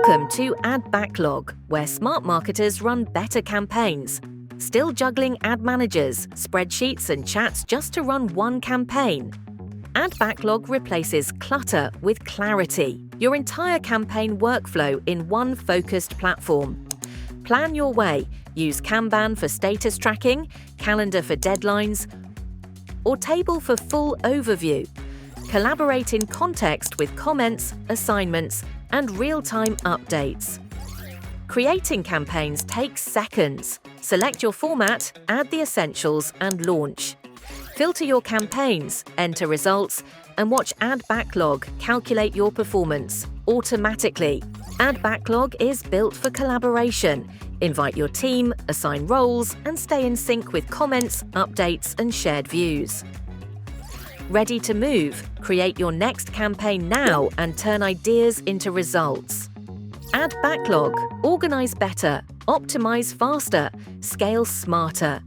Welcome to AdBacklog, where smart marketers run better campaigns. Still juggling ad managers, spreadsheets, and chats just to run one campaign? AdBacklog replaces clutter with clarity, your entire campaign workflow in one focused platform. Plan your way. Use Kanban for status tracking, calendar for deadlines, or table for full overview. Collaborate in context with comments, assignments, and real-time updates. Creating campaigns takes seconds. Select your format, add the essentials, and launch. Filter your campaigns, enter results, and watch AdBacklog calculate your performance automatically. AdBacklog is built for collaboration. Invite your team, assign roles, and stay in sync with comments, updates, and shared views. Ready to move? Create your next campaign now and turn ideas into results. AdBacklog. Organize better, optimize faster, scale smarter.